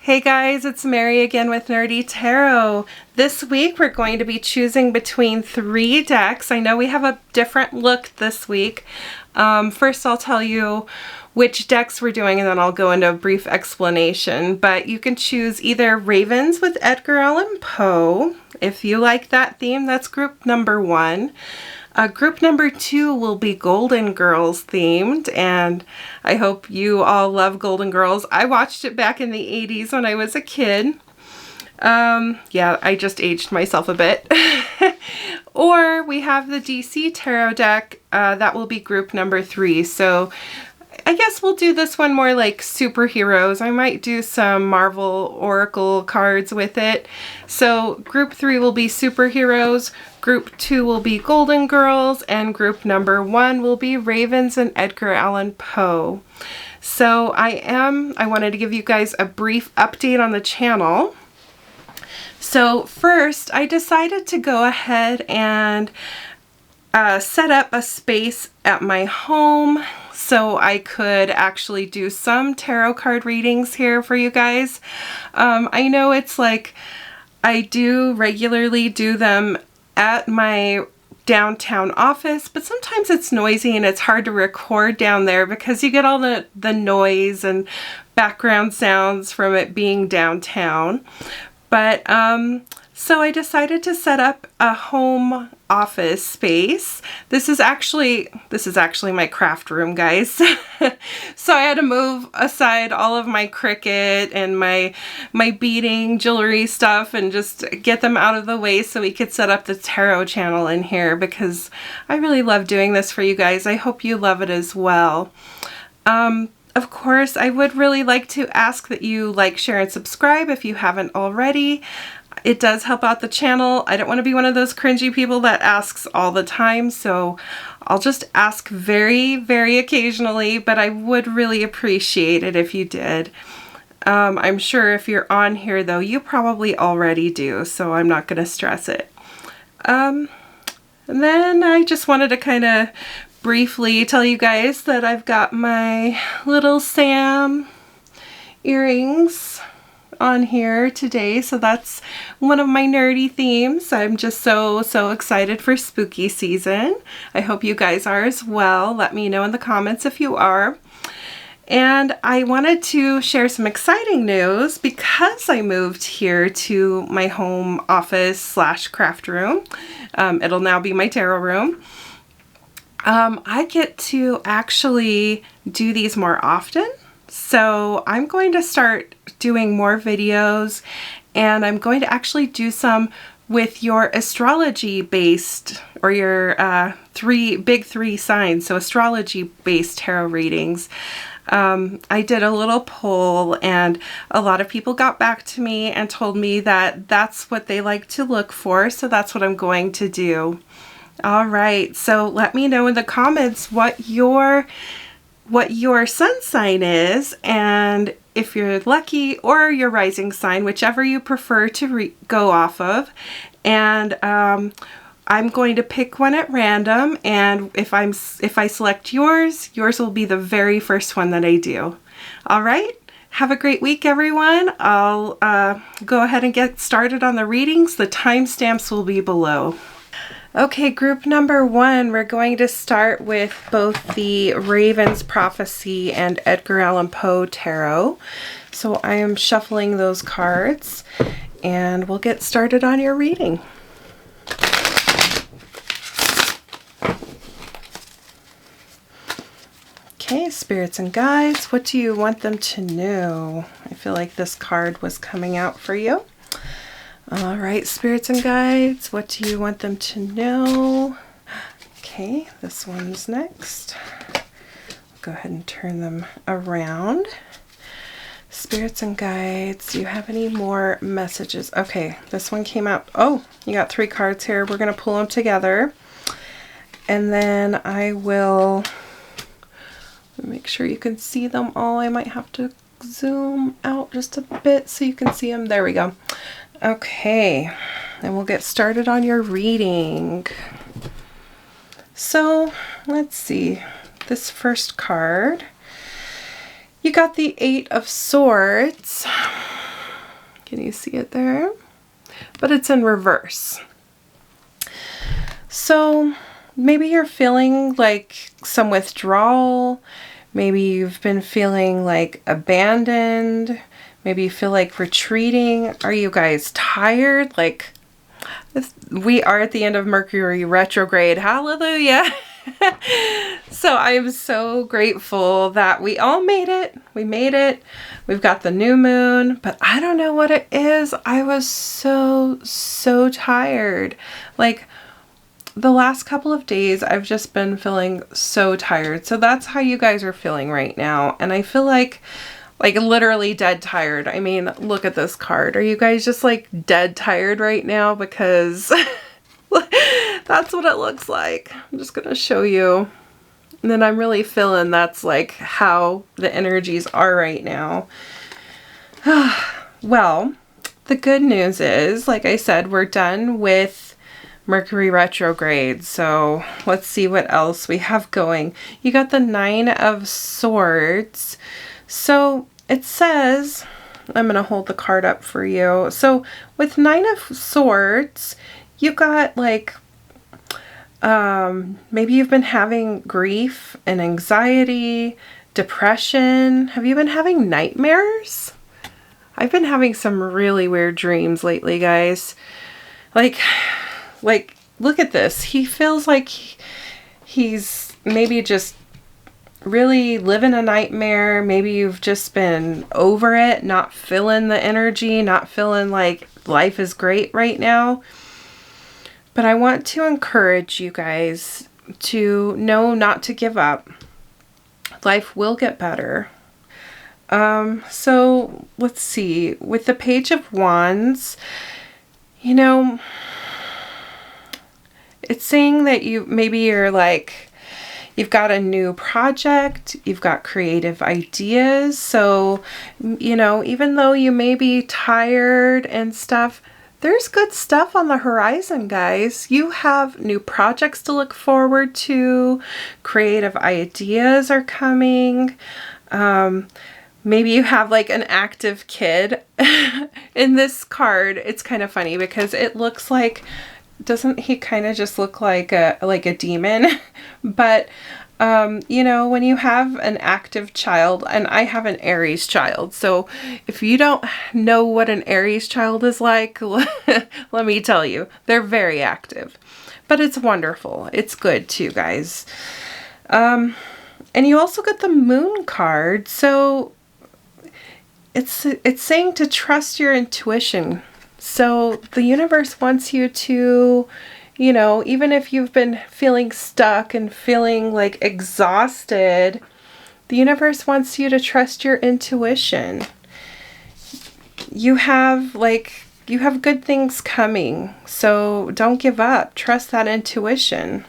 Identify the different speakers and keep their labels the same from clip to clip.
Speaker 1: Hey guys, it's Mary again with Nerdy Tarot. This week we're going to be choosing between 3 decks. I know we have a different look this week. First I'll tell you which decks we're doing and then I'll go into a brief explanation. But you can choose either Ravens with Edgar Allan Poe. If you like that theme, that's group number 1. Group number 2 will be Golden Girls themed, and I hope you all love Golden Girls. I watched it back in the 80s when I was a kid. Yeah, I just aged myself a bit. Or we have the DC Tarot deck, that will be group number 3. So I guess we'll do this one more like superheroes. I might do some Marvel Oracle cards with it. So group 3 will be superheroes, group 2 will be Golden Girls, and group number 1 will be Ravens and Edgar Allan Poe. So I wanted to give you guys a brief update on the channel. So first, I decided to go ahead and set up a space at my home so I could actually do some tarot card readings here for you guys. I know it's like I do regularly do them at my downtown office, but sometimes it's noisy and it's hard to record down there because you get all the noise and background sounds from it being downtown. But so I decided to set up a home office space. This is actually my craft room, guys. So I had to move aside all of my Cricut and my beading jewelry stuff and just get them out of the way so we could set up the tarot channel in here because I really love doing this for you guys. I hope you love it as well. Of course, I would really like to ask that you like, share, and subscribe if you haven't already. It does help out the channel. I don't want to be one of those cringy people that asks all the time, so I'll just ask very, very occasionally, but I would really appreciate it if you did. I'm sure if you're on here, though, you probably already do, so I'm not going to stress it. And then I just wanted to kind of briefly tell you guys that I've got my little Sam earrings on here today, so that's one of my nerdy themes. I'm just so excited for spooky season. I hope you guys are as well. Let me know in the comments if you are. And I wanted to share some exciting news because I moved here to my home office slash craft room. It'll now be my tarot room. I get to actually do these more often. So I'm going to start doing more videos, and I'm going to actually do some with your astrology based, or your big three signs, so astrology based tarot readings. I did a little poll and a lot of people got back to me and told me that that's what they like to look for, so that's what I'm going to do. All right, so let me know in the comments what your sun sign is, and if you're lucky, or your rising sign, whichever you prefer to go off of. And I'm going to pick one at random, and if I select yours will be the very first one that I do. All right, have a great week, everyone. I'll go ahead and get started on the readings. The timestamps will be below. Okay, group number 1, we're going to start with both the Raven's Prophecy and Edgar Allan Poe Tarot. So I am shuffling those cards and we'll get started on your reading. Okay, spirits and guides, what do you want them to know? I feel like this card was coming out for you. All right, spirits and guides, what do you want them to know? Okay, this one's next. Go ahead and turn them around. Spirits and guides, do you have any more messages? Okay, this one came out. Oh, you got 3 cards here. We're going to pull them together. And then I will make sure you can see them all. I might have to zoom out just a bit so you can see them. There we go. Okay, and we'll get started on your reading. So let's see, this first card, you got the 8 of Swords. Can you see it there? But it's in reverse. So maybe you're feeling like some withdrawal. Maybe you've been feeling like abandoned. Maybe you feel like retreating. Are you guys tired? Like, we are at the end of Mercury retrograde. Hallelujah. So I am so grateful that we all made it. We made it. We've got the new moon, but I don't know what it is. I was so tired. Like, the last couple of days, I've just been feeling so tired. So that's how you guys are feeling right now. And I feel like literally dead tired. I mean, look at this card. Are you guys just like dead tired right now? Because that's what it looks like. I'm just going to show you. And then I'm really feeling that's like how the energies are right now. Well, the good news is, like I said, we're done with Mercury retrograde. So let's see what else we have going. You got the 9 of Swords. So it says, I'm going to hold the card up for you. So with 9 of Swords, you got like, maybe you've been having grief and anxiety, depression. Have you been having nightmares? I've been having some really weird dreams lately, guys. Like, look at this. He feels like he's maybe just really living a nightmare. Maybe you've just been over it, not feeling the energy, not feeling like life is great right now. But I want to encourage you guys to know not to give up. Life will get better. So let's see. With the Page of Wands, you know, it's saying that you're like, you've got a new project, you've got creative ideas. So, you know, even though you may be tired and stuff, there's good stuff on the horizon, guys. You have new projects to look forward to. Creative ideas are coming. Maybe you have like an active kid. In this card, it's kind of funny because it looks like, doesn't he kind of just look like a demon? But you know, when you have an active child, and I have an Aries child, so if you don't know what an Aries child is like, let me tell you, they're very active. But it's wonderful. It's good too, guys. And you also get the Moon card, so it's saying to trust your intuition. So the universe wants you to, you know, even if you've been feeling stuck and feeling like exhausted, the universe wants you to trust your intuition. You have good things coming, so don't give up. Trust that intuition.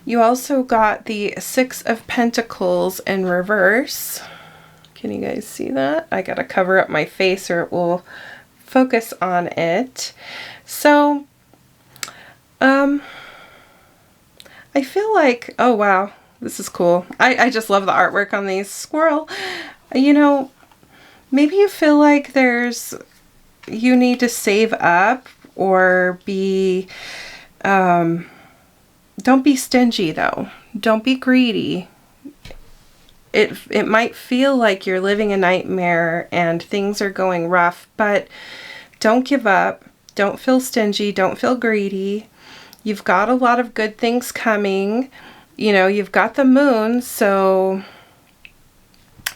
Speaker 1: You also got the 6 of Pentacles in reverse. Can you guys see that? I gotta cover up my face or it will focus on it. So, I feel like, oh wow, this is cool. I just love the artwork on these. Squirrel. You know, maybe you feel like you need to save up or be, don't be stingy though. Don't be greedy. It might feel like you're living a nightmare and things are going rough, but don't give up. Don't feel stingy. Don't feel greedy. You've got a lot of good things coming. You know, you've got the moon, so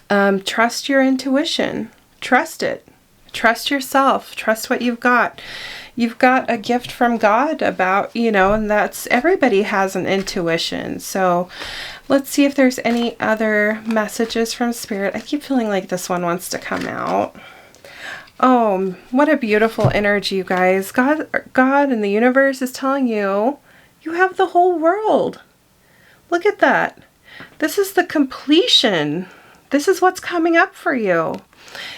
Speaker 1: trust your intuition. Trust it. Trust yourself. Trust what you've got. You've got a gift from God about, you know, and that's, everybody has an intuition. So let's see if there's any other messages from Spirit. I keep feeling like this one wants to come out. Oh, what a beautiful energy, you guys. God and the universe is telling you, you have the whole world. Look at that. This is the completion. This is what's coming up for you.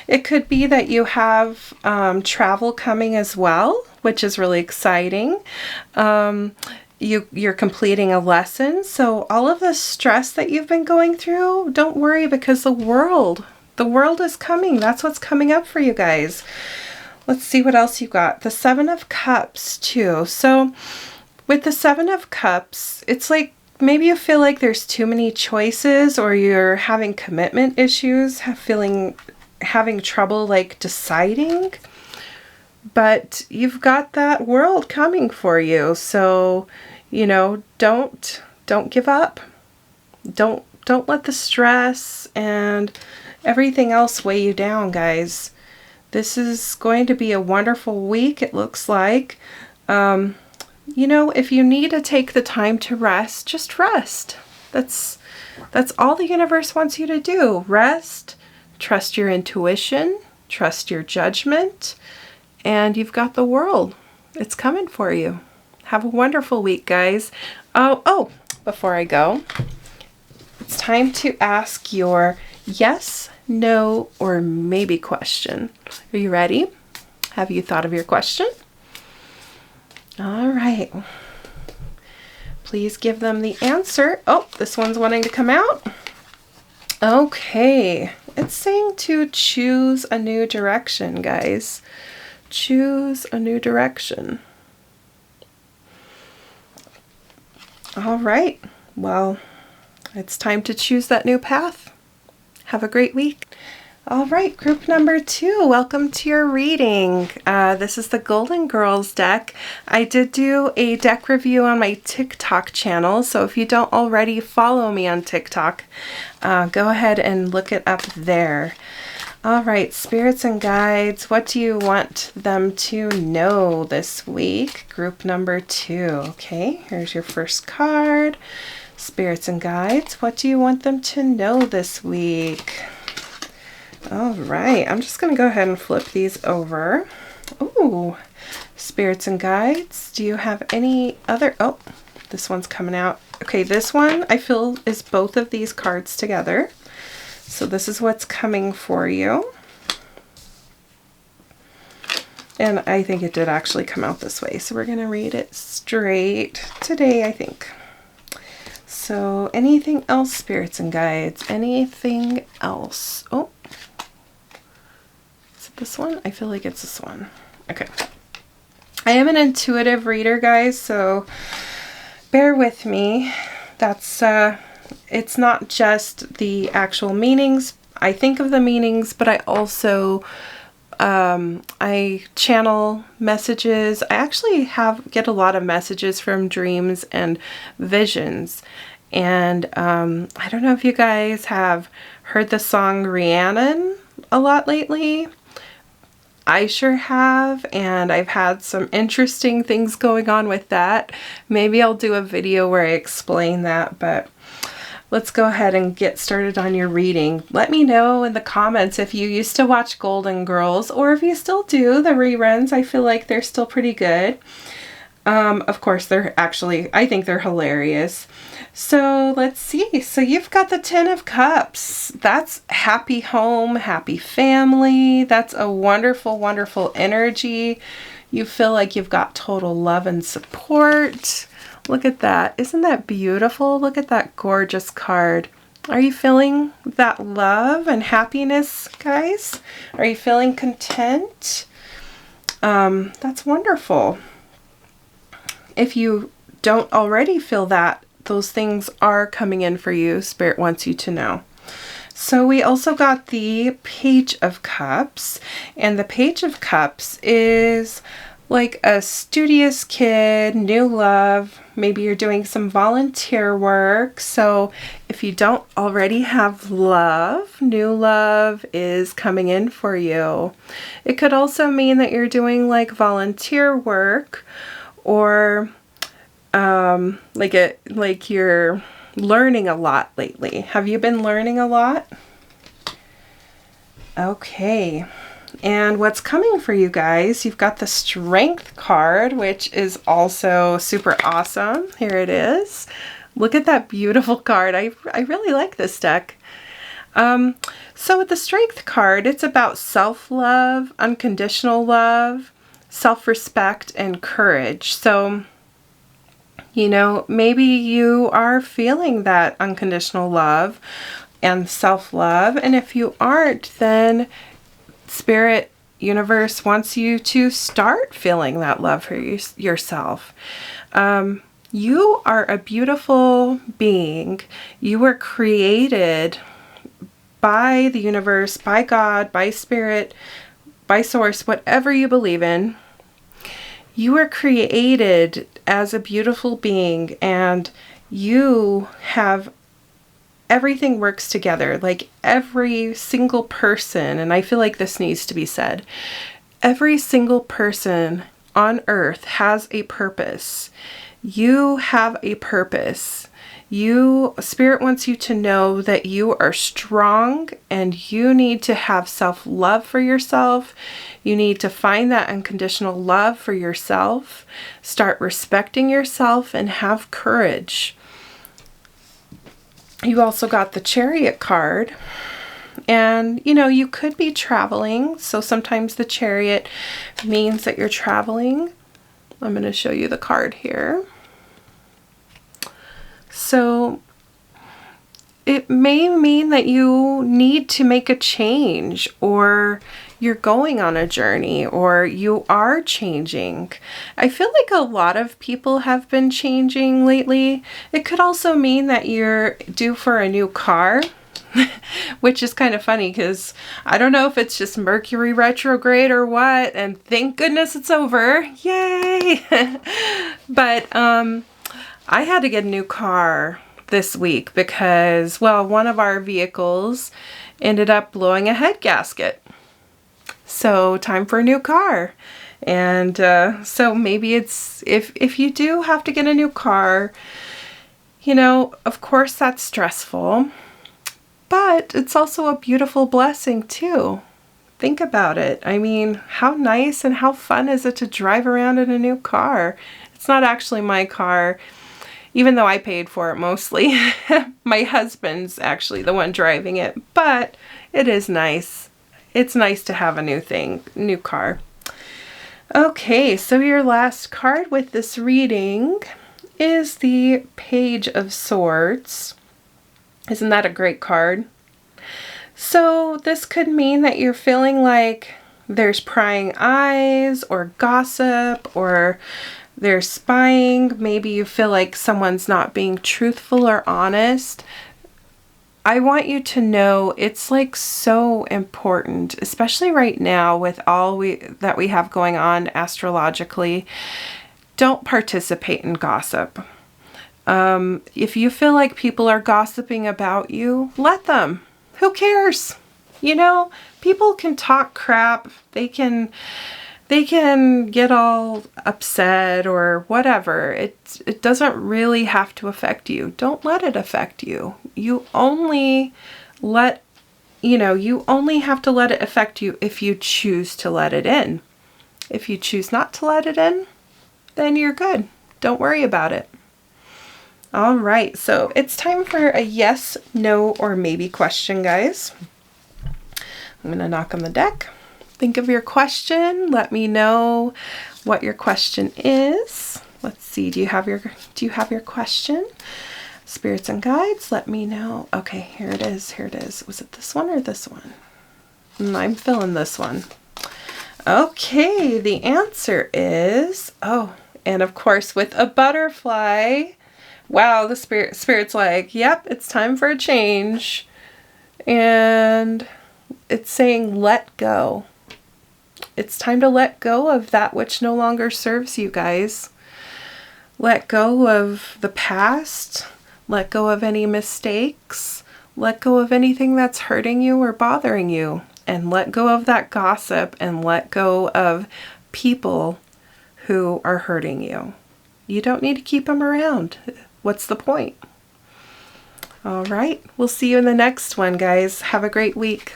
Speaker 1: It could be that you have travel coming as well, which is really exciting. You're completing a lesson. So all of the stress that you've been going through, don't worry, because the world The world is coming. That's what's coming up for you guys. Let's see what else you got. The Seven of Cups too. So with the Seven of Cups, it's like maybe you feel like there's too many choices, or you're having commitment issues, having trouble like deciding. But you've got that world coming for you. So, you know, don't give up. Don't let the stress and everything else weigh you down, guys. This is going to be a wonderful week, it looks like. You know, if you need to take the time to rest, just rest. That's all the universe wants you to do. Rest, trust your intuition, trust your judgment, and you've got the world. It's coming for you. Have a wonderful week, guys. Oh, before I go, it's time to ask your yes, no, or maybe question. Are you ready? Have you thought of your question? All right. Please give them the answer. Oh, this one's wanting to come out. Okay. It's saying to choose a new direction, guys. Choose a new direction. All right. Well, it's time to choose that new path. Have a great week. All right, group number 2, welcome to your reading. This is the Golden Girls deck. I did do a deck review on my TikTok channel, so if you don't already follow me on TikTok, go ahead and look it up there. All right, spirits and guides, what do you want them to know this week? Group number 2, okay, here's your first card. Spirits and guides, what do you want them to know this week? All right, I'm just going to go ahead and flip these over. Ooh, spirits and guides, do you have any other? Oh, this one's coming out. Okay, this one I feel is both of these cards together. So this is what's coming for you. And I think it did actually come out this way. So we're going to read it straight today, I think. So anything else, spirits and guides? Anything else? Oh. This one? I feel like it's this one. Okay. I am an intuitive reader, guys, so bear with me. That's, it's not just the actual meanings. I think of the meanings, but I also, I channel messages. I actually get a lot of messages from dreams and visions. And I don't know if you guys have heard the song Rhiannon a lot lately. I sure have, and I've had some interesting things going on with that. Maybe I'll do a video where I explain that, but let's go ahead and get started on your reading. Let me know in the comments if you used to watch Golden Girls, or if you still do the reruns. I feel like they're still pretty good. Of course, they're actually, I think they're hilarious. So let's see. So you've got the Ten of Cups. That's happy home, happy family. That's a wonderful, wonderful energy. You feel like you've got total love and support. Look at that. Isn't that beautiful? Look at that gorgeous card. Are you feeling that love and happiness, guys? Are you feeling content? That's wonderful. If you don't already feel that, those things are coming in for you. Spirit wants you to know. So we also got the Page of Cups, and the Page of Cups is like a studious kid, new love. Maybe you're doing some volunteer work. So if you don't already have love, new love is coming in for you. It could also mean that you're doing like volunteer work, or like you're learning a lot lately. Have you been learning a lot? Okay. And what's coming for you guys? You've got the Strength card, which is also super awesome. Here it is. Look at that beautiful card. I really like this deck. So with the Strength card, it's about self-love, unconditional love, self-respect, and courage. So, you know, maybe you are feeling that unconditional love, and self-love. And if you aren't, then Spirit Universe wants you to start feeling that love for yourself. You are a beautiful being. You were created by the universe, by God, by Spirit, by Source, whatever you believe in. You were created as a beautiful being, and you have everything works together. Like every single person, and I feel like this needs to be said, every single person on earth has a purpose. You have a purpose. Spirit wants you to know that you are strong, and you need to have self-love for yourself. You need to find that unconditional love for yourself. Start respecting yourself and have courage. You also got the Chariot card. And, you know, you could be traveling. So sometimes the Chariot means that you're traveling. I'm going to show you the card here. So it may mean that you need to make a change, or you're going on a journey, or you are changing. I feel like a lot of people have been changing lately. It could also mean that you're due for a new car, which is kind of funny because I don't know if it's just Mercury retrograde or what, and thank goodness it's over. Yay! But I had to get a new car this week because, well, one of our vehicles ended up blowing a head gasket. So time for a new car. And so maybe it's, if you do have to get a new car, you know, of course that's stressful, but it's also a beautiful blessing too. Think about it. I mean, how nice and how fun is it to drive around in a new car? It's not actually my car, even though I paid for it mostly. My husband's actually the one driving it, but it is nice. It's nice to have a new car. Okay, so your last card with this reading is the Page of Swords. Isn't that a great card? So this could mean that you're feeling like there's prying eyes or gossip, or there's spying. Maybe you feel like someone's not being truthful or honest. I want you to know it's like so important, especially right now with all that we have going on astrologically. Don't participate in gossip. If you feel like people are gossiping about you, let them. Who cares? You know, people can talk crap. They can get all upset or whatever. It doesn't really have to affect you. Don't let it affect you. You only have to let it affect you if you choose to let it in. If you choose not to let it in, then you're good. Don't worry about it. All right, so it's time for a yes, no, or maybe question, guys. I'm going to knock on the deck. Think of your question. Let me know what your question is. Let's see. Do you have your question? Spirits and guides, let me know. Okay, here it is. Here it is. Was it this one or this one? I'm feeling this one. Okay, the answer is, and of course with a butterfly. Wow, the spirit's like, yep, it's time for a change. And it's saying let go. It's time to let go of that which no longer serves you, guys. Let go of the past. Let go of any mistakes. Let go of anything that's hurting you or bothering you. And let go of that gossip, and let go of people who are hurting you. You don't need to keep them around. What's the point? All right. We'll see you in the next one, guys. Have a great week.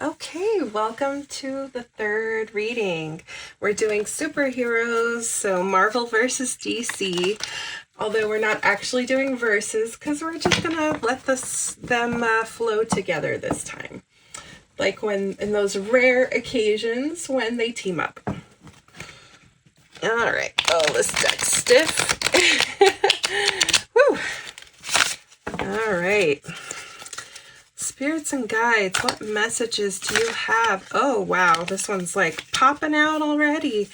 Speaker 1: Okay, welcome to the third reading. We're doing superheroes, so Marvel versus DC. Although we're not actually doing verses, because we're just gonna let them flow together this time. Like when in those rare occasions when they team up. All right. Oh, this deck's stiff. Woo. All right. Spirits and guides, what messages do you have? Oh, wow. This one's like popping out already.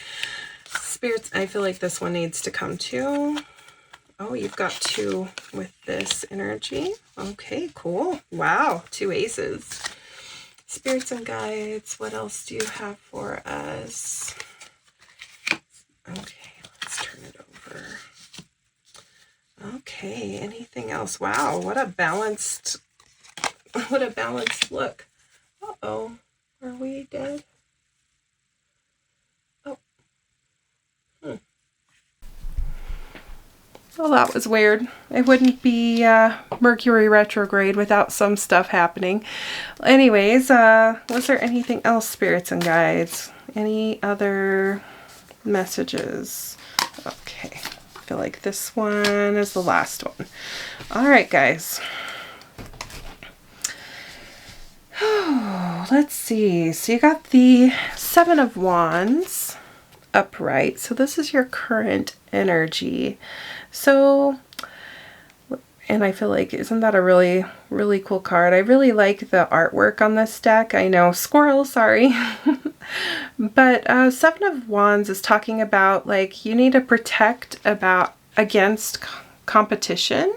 Speaker 1: Spirits, I feel like this one needs to come too. Oh, you've got 2 with this energy. Okay, cool. Wow, 2 aces. Spirits and guides, what else do you have for us? Okay, let's turn it over. Okay, anything else? Wow, what a balanced look. Uh-oh, are we dead? Oh. Well, that was weird. It wouldn't be Mercury retrograde without some stuff happening. Anyways, was there anything else, spirits and guides? Any other messages? Okay, I feel like this one is the last one. All right, guys. Let's see. So you got the 7 of Wands upright. So this is your current energy. So, and I feel like, isn't that a really, really cool card? I really like the artwork on this deck. I know, squirrel, sorry. But 7 of Wands is talking about, like, you need to protect against competition.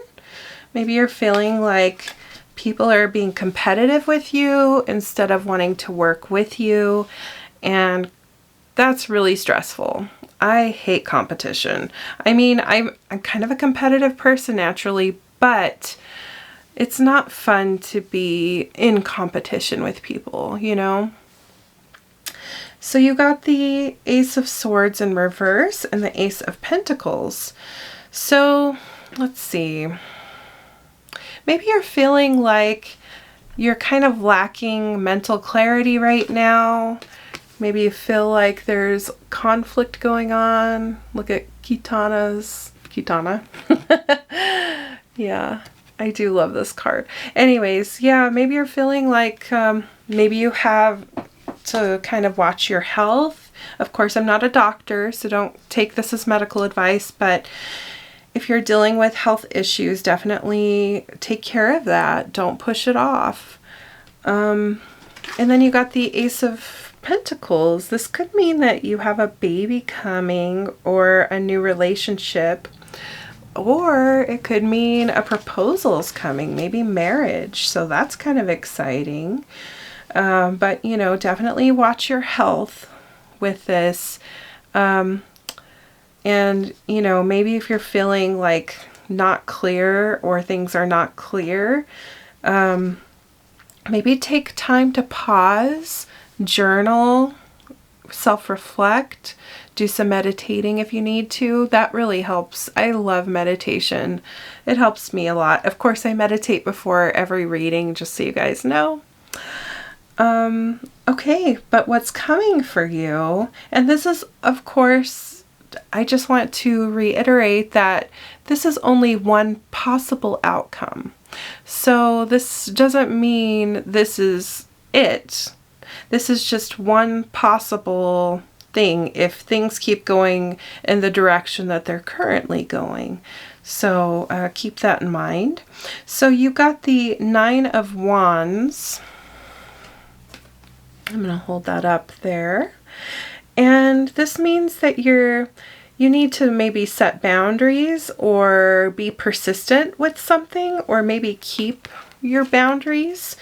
Speaker 1: Maybe you're feeling like people are being competitive with you instead of wanting to work with you, and that's really stressful. I hate competition. I mean, I'm kind of a competitive person naturally, but it's not fun to be in competition with people, you know? So you got the Ace of Swords in reverse and the Ace of Pentacles. So let's see. Maybe you're feeling like you're kind of lacking mental clarity right now. Maybe you feel like there's conflict going on. Look at Kitana. Yeah, I do love this card. Anyways, yeah, maybe you're feeling like maybe you have to kind of watch your health. Of course, I'm not a doctor, so don't take this as medical advice, but if you're dealing with health issues, definitely take care of that. Don't push it off. And then you got the Ace of Pentacles. This could mean that you have a baby coming or a new relationship, or it could mean a proposal's coming, maybe marriage. So that's kind of exciting. But, you know, definitely watch your health with this. And, you know, maybe if you're feeling like not clear or things are not clear, maybe take time to pause, journal, self-reflect, do some meditating if you need to. That really helps. I love meditation. It helps me a lot. Of course, I meditate before every reading, just so you guys know. Okay, but what's coming for you, and this is, of course, I just want to reiterate that this is only one possible outcome. So this doesn't mean this is it. This is just one possible thing if things keep going in the direction that they're currently going. So keep that in mind. So you got the 9 of Wands. I'm going to hold that up there. And this means that you need to maybe set boundaries or be persistent with something, or maybe keep your boundaries.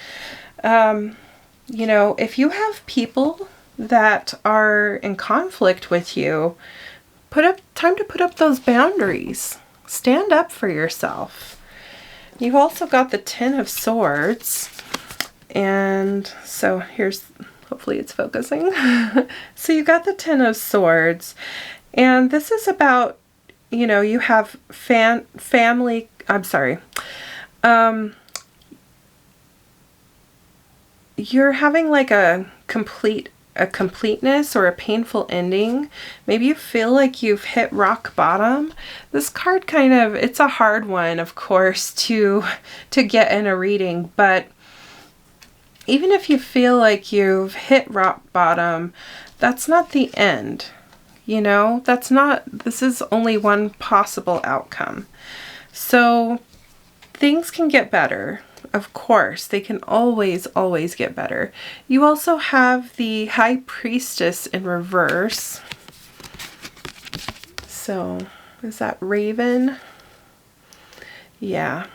Speaker 1: You know, if you have people that are in conflict with you, time to put up those boundaries. Stand up for yourself. You've also got the 10 of Swords. And so here's, hopefully it's focusing. So you got the 10 of Swords, and this is about, you know, you have family, I'm sorry. You're having like a completeness or a painful ending. Maybe you feel like you've hit rock bottom. This card kind of, it's a hard one, of course, to get in a reading, but even if you feel like you've hit rock bottom, that's not the end. You know, this is only one possible outcome. So things can get better. Of course, they can always, always get better. You also have the High Priestess in reverse. So, is that Raven? Yeah.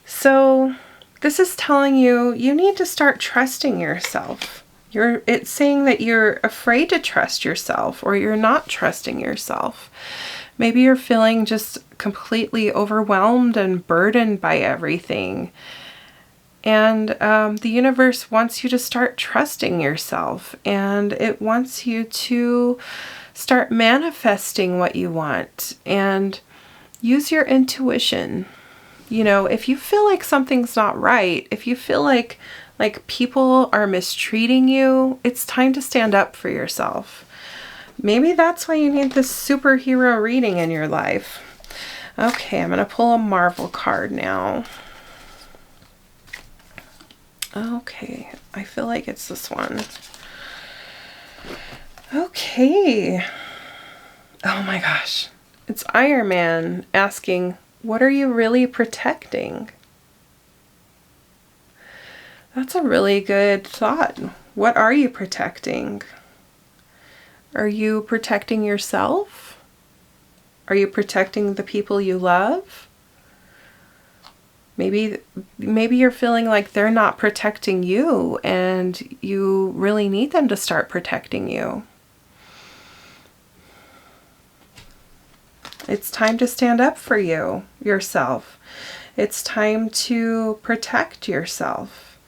Speaker 1: So, this is telling you, you need to start trusting yourself. It's saying that you're afraid to trust yourself, or you're not trusting yourself. Maybe you're feeling just completely overwhelmed and burdened by everything. And the universe wants you to start trusting yourself, and it wants you to start manifesting what you want and use your intuition. You know, if you feel like something's not right, if you feel like people are mistreating you, it's time to stand up for yourself. Maybe that's why you need this superhero reading in your life. Okay, I'm going to pull a Marvel card now. Okay, I feel like it's this one. Okay. Oh my gosh. It's Iron Man asking, what are you really protecting? That's a really good thought. What are you protecting? Are you protecting yourself? Are you protecting the people you love? Maybe you're feeling like they're not protecting you, and you really need them to start protecting you. It's time to stand up for yourself. It's time to protect yourself.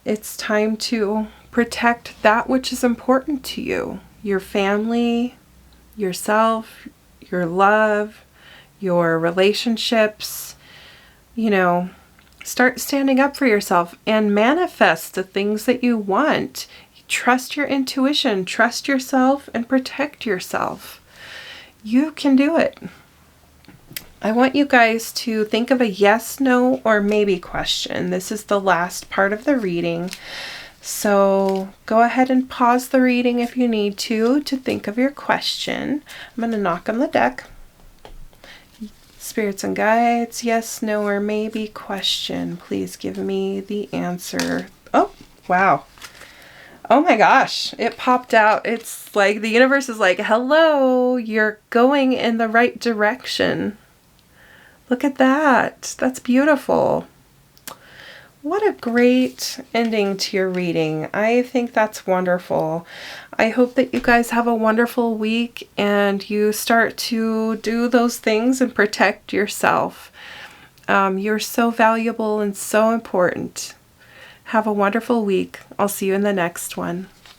Speaker 1: It's time to protect that which is important to you. Your family, yourself, your love, your relationships. You know, start standing up for yourself and manifest the things that you want. Trust your intuition, trust yourself, and protect yourself. You can do it. I want you guys to think of a yes, no, or maybe question. This is the last part of the reading. So go ahead and pause the reading if you need to think of your question. I'm going to knock on the deck. Spirits and guides, yes, no, or maybe question. Please give me the answer. Oh, wow. Oh my gosh, it popped out. It's like the universe is like, hello, you're going in the right direction. Look at that. That's beautiful. What a great ending to your reading. I think that's wonderful. I hope that you guys have a wonderful week and you start to do those things and protect yourself. You're so valuable and so important. Have a wonderful week. I'll see you in the next one.